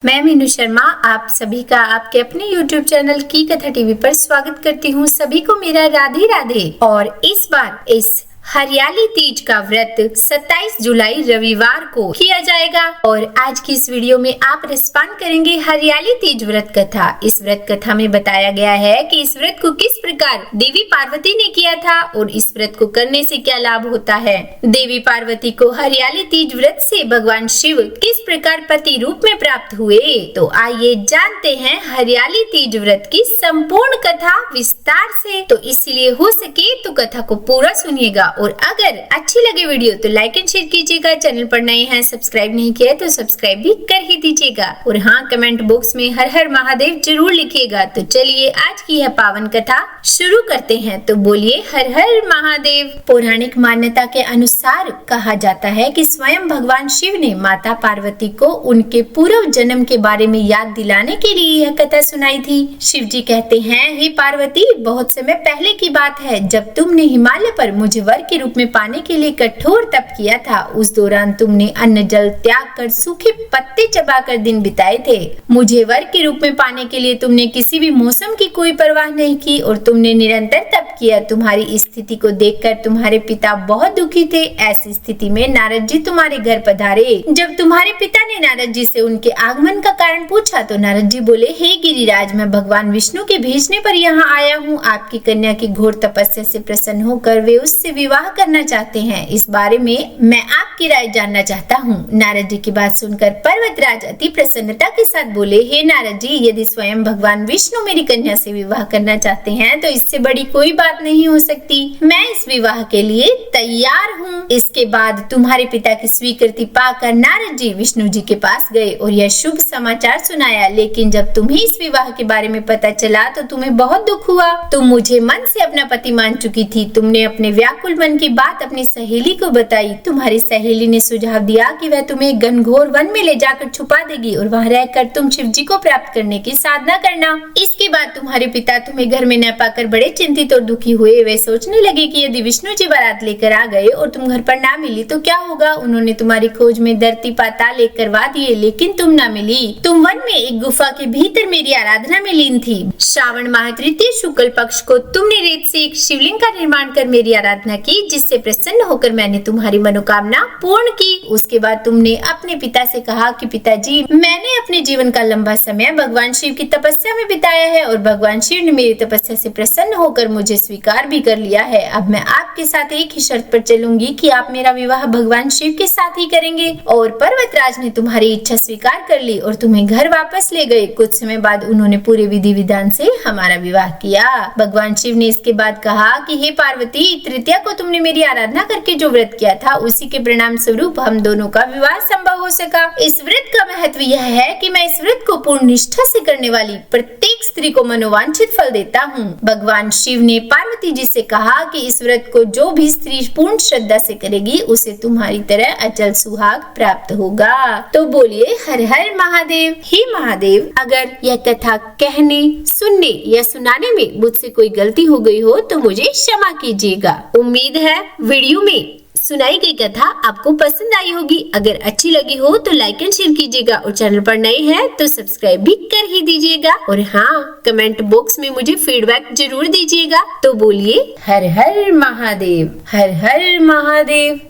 मैं मीनू शर्मा आप सभी का आपके अपने YouTube चैनल की कथा टीवी पर स्वागत करती हूँ। सभी को मेरा राधे राधे। और इस बार इस हरियाली तीज का व्रत 27 जुलाई रविवार को किया जाएगा और आज की इस वीडियो में आप रिस्पॉन्ड करेंगे हरियाली तीज व्रत कथा। इस व्रत कथा में बताया गया है कि इस व्रत को किस प्रकार देवी पार्वती ने किया था और इस व्रत को करने से क्या लाभ होता है। देवी पार्वती को हरियाली तीज व्रत से भगवान शिव किस प्रकार पति रूप में प्राप्त हुए, तो आइए जानते हैं हरियाली तीज व्रत की संपूर्ण कथा विस्तार से। तो इसलिए हो सके तो कथा को पूरा सुनिएगा और अगर अच्छी लगे वीडियो तो लाइक एंड शेयर कीजिएगा। चैनल पर नए हैं सब्सक्राइब नहीं किया तो सब्सक्राइब भी कर ही दीजिएगा और हाँ, कमेंट बॉक्स में हर हर महादेव जरूर लिखिएगा। तो चलिए आज की यह पावन कथा शुरू करते हैं। तो बोलिए हर हर महादेव। पौराणिक मान्यता के अनुसार कहा जाता है कि स्वयं भगवान शिव ने माता पार्वती को उनके पूर्व जन्म के बारे में याद दिलाने के लिए यह कथा सुनाई थी। शिव जी कहते हैं, हे पार्वती, बहुत समय पहले की बात है जब तुमने हिमालय पर मुझे वर के रूप में पाने के लिए कठोर तप किया था। उस दौरान तुमने अन्न जल त्याग कर सूखे पत्ते चबाकर दिन बिताए थे। मुझे वर के रूप में पाने के लिए तुमने किसी भी मौसम की कोई परवाह नहीं की और तुमने निरंतर तप किया। तुम्हारी इस स्थिति को देखकर तुम्हारे पिता बहुत दुखी थे। ऐसी स्थिति में नारद जी तुम्हारे घर पधारे। जब तुम्हारे पिता ने नारद जी से उनके आगमन का कारण पूछा तो नारद जी बोले, हे गिरिराज, मैं भगवान विष्णु के भेजने पर यहाँ आया हूँ। आपकी कन्या की घोर तपस्या से प्रसन्न होकर वे उससे विवाह करना चाहते हैं। इस बारे में मैं आपकी राय जानना चाहता हूँ। नारद जी की बात सुनकर पर्वतराज अति प्रसन्नता के साथ बोले, हे नारद जी, यदि स्वयं भगवान विष्णु मेरी कन्या से विवाह करना चाहते हैं तो इससे बड़ी कोई बात नहीं हो सकती। मैं इस विवाह के लिए तैयार हूँ। इसके बाद तुम्हारे पिता की स्वीकृति पाकर नारद जी विष्णु जी के पास गए और यह शुभ समाचार सुनाया। लेकिन जब तुम्हें इस विवाह के बारे में पता चला तो तुम्हें बहुत दुख हुआ। तुम मुझे मन से अपना पति मान चुकी थी। तुमने अपने व्याकुल मन की बात अपनी सहेली को बताई। तुम्हारी सहेली ने सुझाव दिया कि वह तुम्हें घनघोर वन में ले जाकर छुपा देगी और वहां रहकर तुम शिव जी को प्राप्त करने की साधना करना। इसके बाद तुम्हारे पिता तुम्हें घर में न पाकर बड़े चिंतित और दुखी हुए। वे सोचने लगे कि यदि विष्णु जी बारात लेकर आ गए और तुम घर पर ना मिली तो क्या होगा। उन्होंने तुम्हारी खोज में धरती पाताल एक करवा दिए, लेकिन तुम ना मिली। तुम वन में एक गुफा के भीतर मेरी आराधना में लीन थी। श्रावण माह तृतीय शुक्ल पक्ष को तुमने रेत से एक शिवलिंग का निर्माण कर मेरी आराधना की, जिससे प्रसन्न होकर मैंने तुम्हारी मनोकामना पूर्ण की। उसके बाद तुमने अपने पिता से कहा कि पिताजी, मैंने अपने जीवन का लंबा समय भगवान शिव की तपस्या में बिताया है और भगवान शिव ने मेरी तपस्या से प्रसन्न होकर मुझे स्वीकार भी कर लिया है। अब मैं आपके साथ एक ही शर्त पर चलूंगी कि आप मेरा विवाह भगवान शिव के साथ ही करेंगे। और पर्वतराज ने तुम्हारी इच्छा स्वीकार कर ली और तुम्हें घर वापस ले गए। कुछ समय बाद उन्होंने पूरे विधि विधान से हमारा विवाह किया। भगवान शिव ने इसके बाद कहा कि हे पार्वती, तृतीया को तुमने मेरी आराधना करके जो व्रत किया था उसी के परिणाम स्वरूप हम दोनों का विवाह संभव हो सका। इस व्रत का महत्व यह है कि मैं इस व्रत को पूर्ण निष्ठा से करने वाली प्रत्येक स्त्री को मनोवांछित फल देता हूँ। भगवान शिव ने पार्वती जी से कहा कि इस व्रत को जो भी स्त्री पूर्ण श्रद्धा से करेगी उसे तुम्हारी तरह अचल सुहाग प्राप्त होगा। तो बोलिए हर हर महादेव। हे महादेव, अगर यह कथा कहने, सुनने या सुनाने में मुझसे कोई गलती हो गई हो तो मुझे क्षमा कीजिएगा। उम्मीद है वीडियो में सुनाई गई कथा आपको पसंद आई होगी। अगर अच्छी लगी हो तो लाइक एंड शेयर कीजिएगा और चैनल पर नए हैं तो सब्सक्राइब भी कर ही दीजिएगा और हाँ, कमेंट बॉक्स में मुझे फीडबैक जरूर दीजिएगा। तो बोलिए हर हर महादेव, हर हर महादेव।